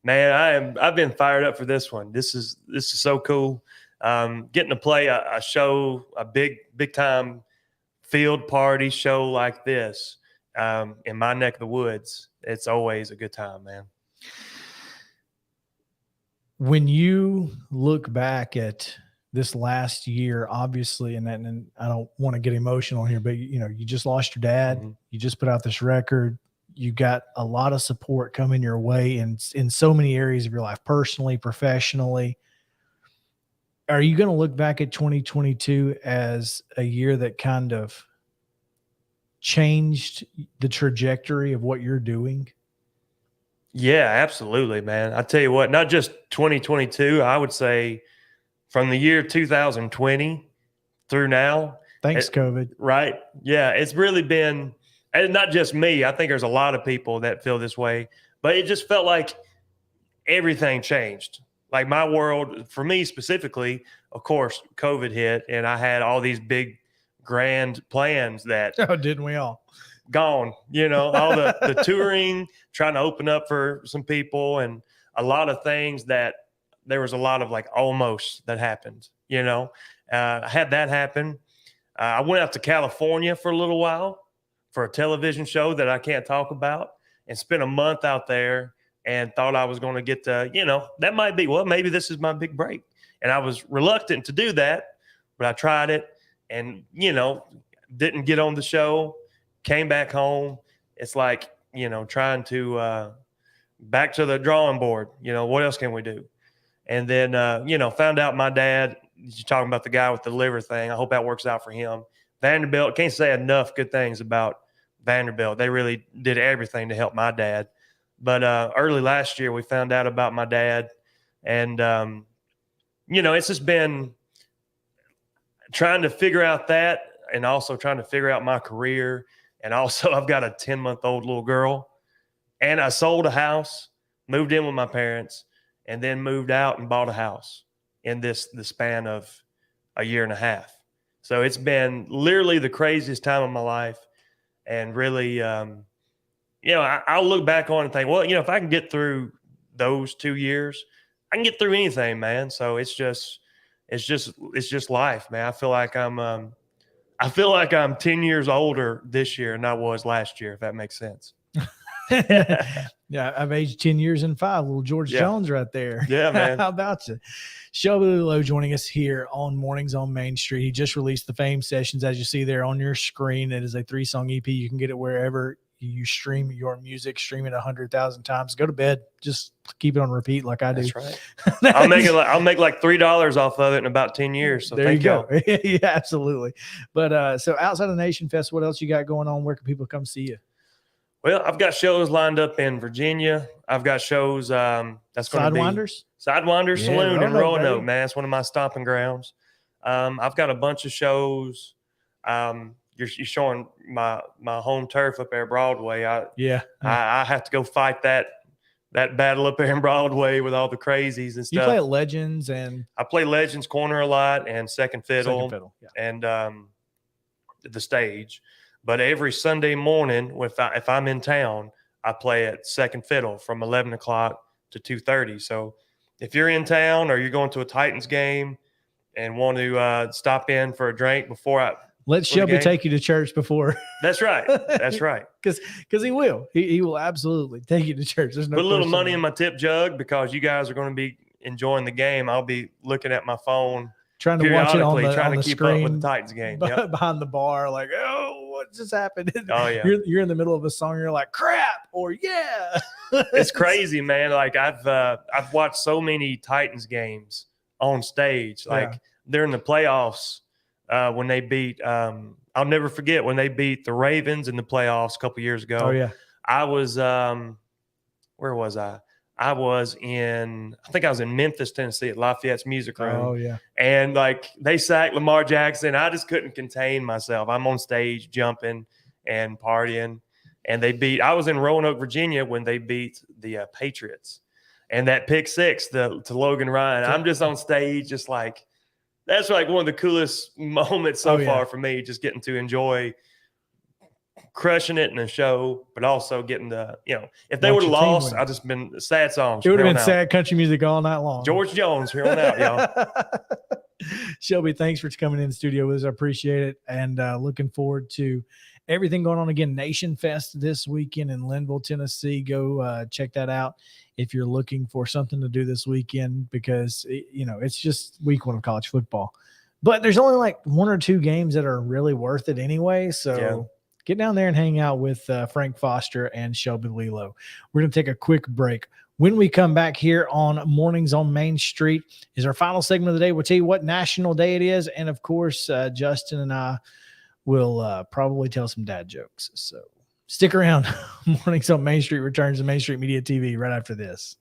Man, I've been fired up for this one. This is so cool. Getting to play a show, a big time field party show like this in my neck of the woods. It's always a good time, man. When you look back at this last year, obviously, and I don't want to get emotional here, but you just lost your dad. Mm-hmm. You just put out this record. You got a lot of support coming your way in so many areas of your life, personally, professionally. Are you going to look back at 2022 as a year that kind of changed the trajectory of what you're doing? Yeah, absolutely, man. I tell you what, not just 2022, I would say from the year 2020 through now. Thanks, COVID. Right. Yeah, it's really been, and not just me. I think there's a lot of people that feel this way, but it just felt like everything changed. Like my world, for me specifically, of course, COVID hit, and I had all these big, grand plans that didn't we all? Gone, all the touring, trying to open up for some people, and a lot of things that there was a lot of like almost that happened, I had that happen. I went out to California for a little while for a television show that I can't talk about, and spent a month out there, and thought I was going to get to, that might be, well, maybe this is my big break. And I was reluctant to do that, but I tried it and, didn't get on the show, came back home. It's like trying to back to the drawing board. What else can we do? And then, found out my dad, you're talking about the guy with the liver thing. I hope that works out for him. Vanderbilt, can't say enough good things about Vanderbilt. They really did everything to help my dad. But early last year, we found out about my dad. And, it's just been trying to figure out that, and also trying to figure out my career. And also, I've got a 10-month-old little girl. And I sold a house, moved in with my parents, and then moved out and bought a house in the span of a year and a half. So it's been literally the craziest time of my life. And really, I'll look back on and think, well, if I can get through those 2 years, I can get through anything, man. So it's just life, man. I feel like I'm 10 years older this year than I was last year, if that makes sense. Yeah, I've aged 10 years and 5. Little George Jones right there. Yeah, man. How about you? Shelby Lowe joining us here on Mornings on Main Street. He just released the Fame Sessions, as you see there on your screen. It is a 3-song EP. You can get it wherever you stream your music. Stream it 100,000 times. Go to bed. Just keep it on repeat like I do. That's right. I'll make like $3 off of it in about 10 years. So there you go. Yeah, absolutely. But so outside of Nation Fest, what else you got going on? Where can people come see you? Well, I've got shows lined up in Virginia. I've got shows that's going to be Sidewinders Saloon in Roanoke, man. It's one of my stomping grounds. I've got a bunch of shows. You're showing my home turf up there, Broadway. I have to go fight that battle up there in Broadway with all the crazies and stuff. You play at Legends, and I play Legends Corner a lot, and Second Fiddle, yeah. and the stage. But every Sunday morning, if I'm in town, I play at Second Fiddle from 11 o'clock to 2:30. So if you're in town or you're going to a Titans game and want to stop in for a drink before let Shelby take you to church before. That's right. That's right. Because he will. He will absolutely take you to church. There's no put a little money in my tip jug because you guys are going to be enjoying the game. I'll be looking at my phone trying to watch it on the keep screen up with the Titans game. Behind the bar, like, oh, what just happened? Oh yeah, you're in the middle of a song, you're like, crap, or yeah. It's crazy, man. Like I've watched so many Titans games on stage. Like during the playoffs, when they beat, I'll never forget when they beat the Ravens in the playoffs a couple years ago. Oh yeah, I was where was I? I think I was in Memphis, Tennessee at Lafayette's Music Room. Oh, yeah. And like they sacked Lamar Jackson. I just couldn't contain myself. I'm on stage jumping and partying. And I was in Roanoke, Virginia when they beat the Patriots. And that pick six to Logan Ryan, I'm just on stage, just like, that's like one of the coolest moments so far for me, just getting to enjoy crushing it in a show, but also getting if they would have lost, I'd just been sad songs. It would have been sad country music all night long. George Jones, here on out, y'all. Shelby, thanks for coming in the studio with us. I appreciate it. And looking forward to everything going on again. Nation Fest this weekend in Linville, Tennessee. Go check that out if you're looking for something to do this weekend, because it's just week 1 of college football. But there's only like 1 or 2 games that are really worth it anyway. So get down there and hang out with Frank Foster and Shelby Lowe. We're going to take a quick break. When we come back here on Mornings on Main Street is our final segment of the day. We'll tell you what national day it is. And, of course, Justin and I will probably tell some dad jokes. So stick around. Mornings on Main Street returns to Main Street Media TV right after this.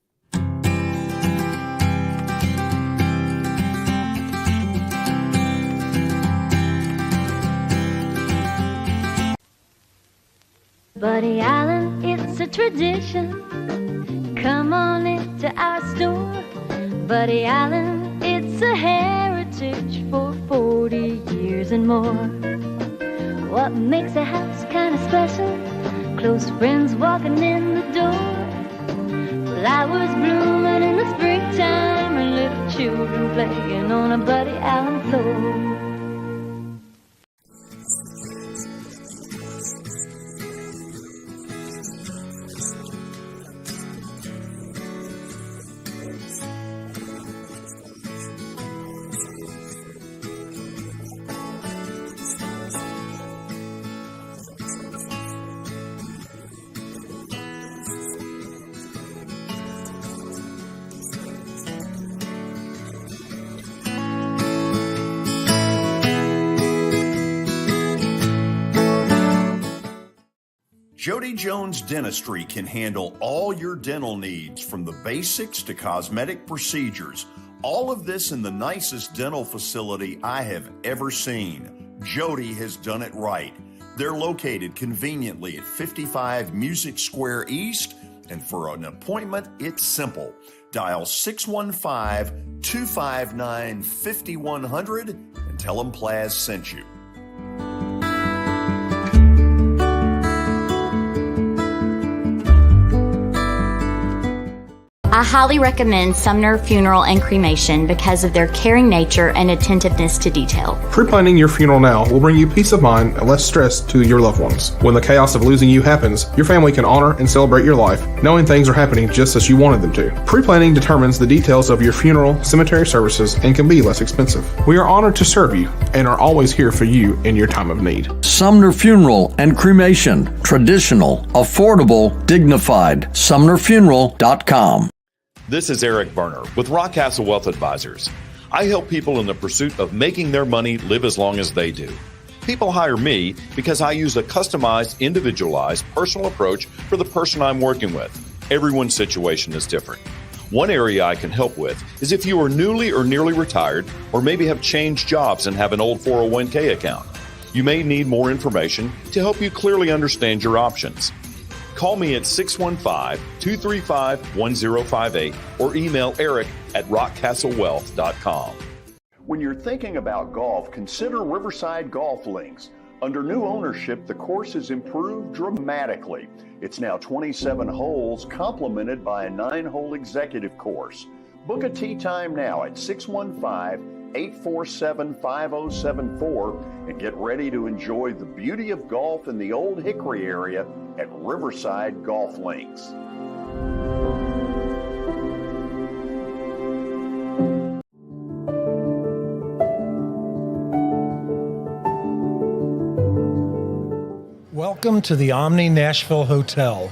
Buddy Allen, it's a tradition. Come on into our store. Buddy Allen, it's a heritage for 40 years and more. What makes a house kind of special? Close friends walking in the door. Flowers blooming in the springtime and little children playing on a Buddy Allen floor. Jody Jones Dentistry can handle all your dental needs, from the basics to cosmetic procedures. All of this in the nicest dental facility I have ever seen. Jody has done it right. They're located conveniently at 55 Music Square East, and for an appointment, it's simple. Dial 615-259-5100 and tell them Plaz sent you. I highly recommend Sumner Funeral and Cremation because of their caring nature and attentiveness to detail. Pre-planning your funeral now will bring you peace of mind and less stress to your loved ones. When the chaos of losing you happens, your family can honor and celebrate your life, knowing things are happening just as you wanted them to. Pre-planning determines the details of your funeral, cemetery services, and can be less expensive. We are honored to serve you and are always here for you in your time of need. Sumner Funeral and Cremation. Traditional, affordable, dignified. SumnerFuneral.com. This is Eric Berner with Rockcastle Wealth Advisors. I help people in the pursuit of making their money live as long as they do. People hire me because I use a customized, individualized, personal approach for the person I'm working with. Everyone's situation is different. One area I can help with is if you are newly or nearly retired, or maybe have changed jobs and have an old 401k account. You may need more information to help you clearly understand your options. Call me at 615-235-1058 or email eric@rockcastlewealth.com. When you're thinking about golf, consider Riverside Golf Links. Under new ownership, the course has improved dramatically. It's now 27 holes, complemented by a 9-hole executive course. Book a tee time now at 615-847-5074 and get ready to enjoy the beauty of golf in the Old Hickory area at Riverside Golf Links. Welcome to the Omni Nashville Hotel.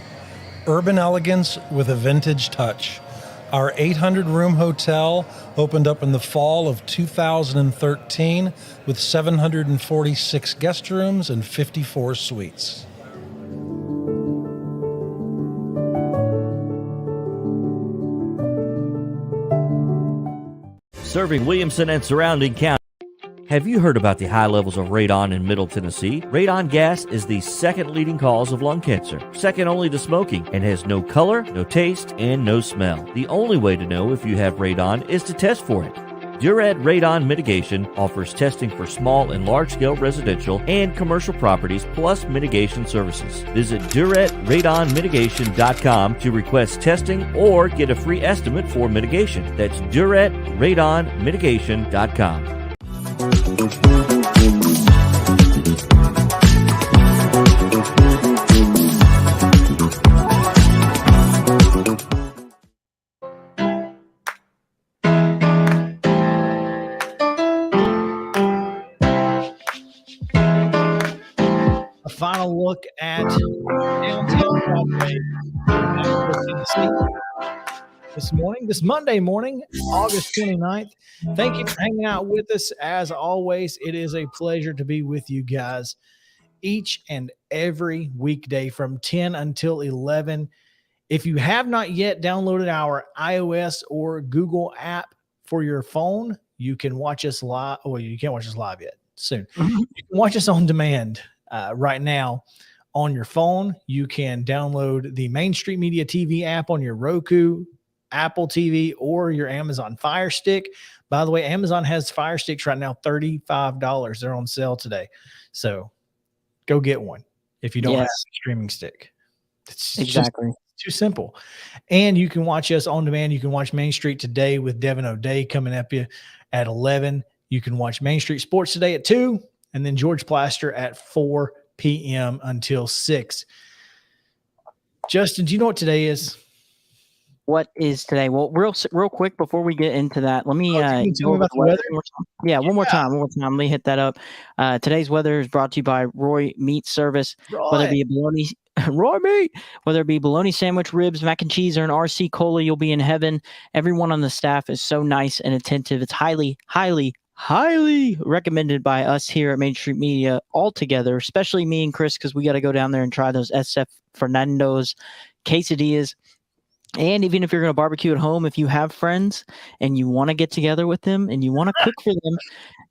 Urban elegance with a vintage touch. Our 800-room hotel opened up in the fall of 2013 with 746 guest rooms and 54 suites. Serving Williamson and surrounding county. Have you heard about the high levels of radon in Middle Tennessee? Radon gas is the second leading cause of lung cancer, second only to smoking, and has no color, no taste, and no smell. The only way to know if you have radon is to test for it. Duret Radon Mitigation offers testing for small and large-scale residential and commercial properties, plus mitigation services. Visit DuretRadonMitigation.com to request testing or get a free estimate for mitigation. That's DuretRadonMitigation.com. A final look at downtown Broadway this Monday morning, August 29th. Thank you for hanging out with us. As always, it is a pleasure to be with you guys each and every weekday from 10 until 11. If you have not yet downloaded our iOS or Google app for your phone, you can watch us live. Well, you can't watch us live yet. Soon. You can watch us on demand right now on your phone. You can download the Main Street Media TV app on your Roku, Apple TV, or your Amazon Fire Stick. By the way, Amazon has Fire Sticks right now, $35. They're on sale today. So go get one if you don't have a streaming stick. It's exactly too simple. And you can watch us on demand. You can watch Main Street Today with Devin O'Day coming up you at 11. You can watch Main Street Sports Today at 2, and then George Plaster at 4 p.m. until 6. Justin, do you know what today is? What is today? Well, real quick before we get into that, let me tell me about the weather. One more time. Let me hit that up. Today's weather is brought to you by Roy Meat Service. Whether it be a bologna, Roy Meat, whether it be bologna sandwich, ribs, mac and cheese, or an RC Cola, you'll be in heaven. Everyone on the staff is so nice and attentive. It's highly, highly, highly recommended by us here at Main Street Media altogether, especially me and Chris, because we got to go down there and try those SF Fernando's quesadillas. And even if you're going to barbecue at home, if you have friends and you want to get together with them and you want to cook for them,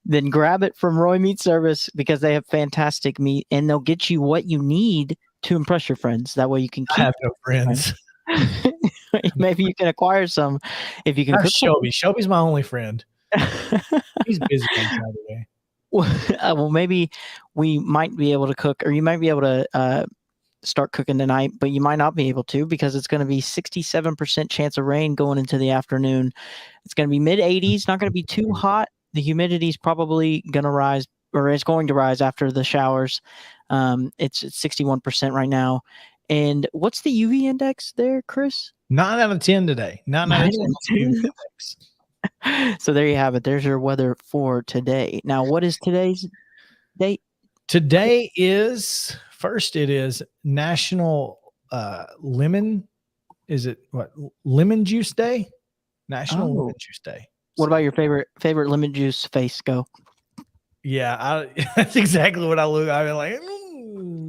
then grab it from Roy Meat Service, because they have fantastic meat and they'll get you what you need to impress your friends. That way you can keep. I have no friends. Maybe you can acquire some if you can cook. Shelby. Shelby's my only friend. He's busy on Saturday. Well, maybe we might be able to cook, or you might be able to start cooking tonight, but you might not be able to, because it's going to be 67% chance of rain going into the afternoon. It's going to be mid 80s, not going to be too hot. The humidity is probably going to rise, or is going to rise after the showers. It's at 61% right now. And what's the UV index there, Chris? 9 out of 10 today. 9 out of 10. So there you have it. There's your weather for today. Now, what is today's date? Today is it is National Lemon. Is it what? Lemon Juice Day? National Lemon Juice Day. What about your favorite lemon juice face? Go. Yeah, that's exactly what I look. I mean, like,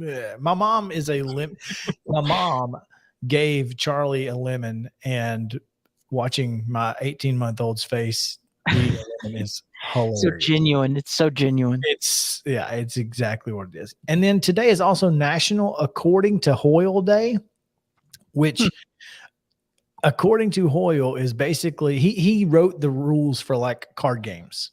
yeah. My mom gave Charlie a lemon, and watching my 18-month-old's face eat a lemon is hilarious. So genuine. It's so genuine. It's exactly what it is. And then today is also National According to Hoyle Day, which according to Hoyle is basically he wrote the rules for like card games.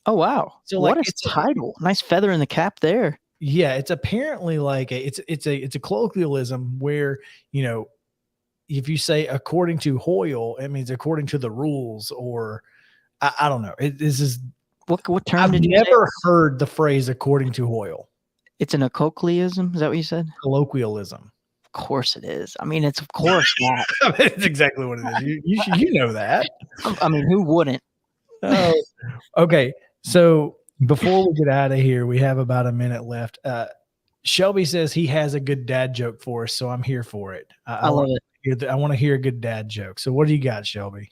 Oh wow. So what like a title. Nice feather in the cap there. Yeah, it's apparently like it's a colloquialism where, you know, if you say according to Hoyle, it means according to the rules, or I don't know. This is what term I've did you never say? heard the phrase according to Hoyle. It's an colloquialism. Is that what you said? Colloquialism. Of course it is. I mean, it's of course that. It's exactly what it is. You know that. I mean, who wouldn't? Oh, okay. So before we get out of here, we have about a minute left. Shelby says he has a good dad joke for us, so I'm here for it. I love it. I want to hear a good dad joke. So what do you got, Shelby?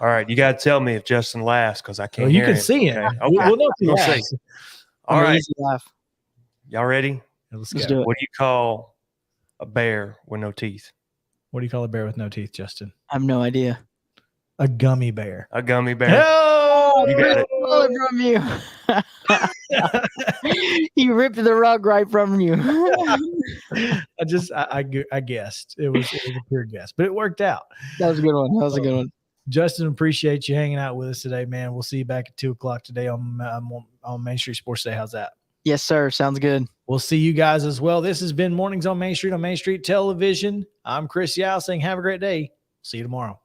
All right, you got to tell me if Justin laughs, because I can't. You hear can him. see him. Okay. We'll know if he We'll laughs. see. All right, Easy laugh. y'all ready? Let's do it. What do you call a bear with no teeth? What do you call a bear with no teeth, Justin? I have no idea. A gummy bear. A gummy bear. Oh, You got it. Stole it from you. He ripped the rug right from you. I guessed it was a pure guess, but it worked out. That was a good one. That was a good one. Justin, appreciate you hanging out with us today, man. We'll see you back at 2:00 today on Main Street Sports Day. How's that? Yes, sir. Sounds good. We'll see you guys as well. This has been Mornings on Main Street Television. I'm Chris Yao saying have a great day. See you tomorrow.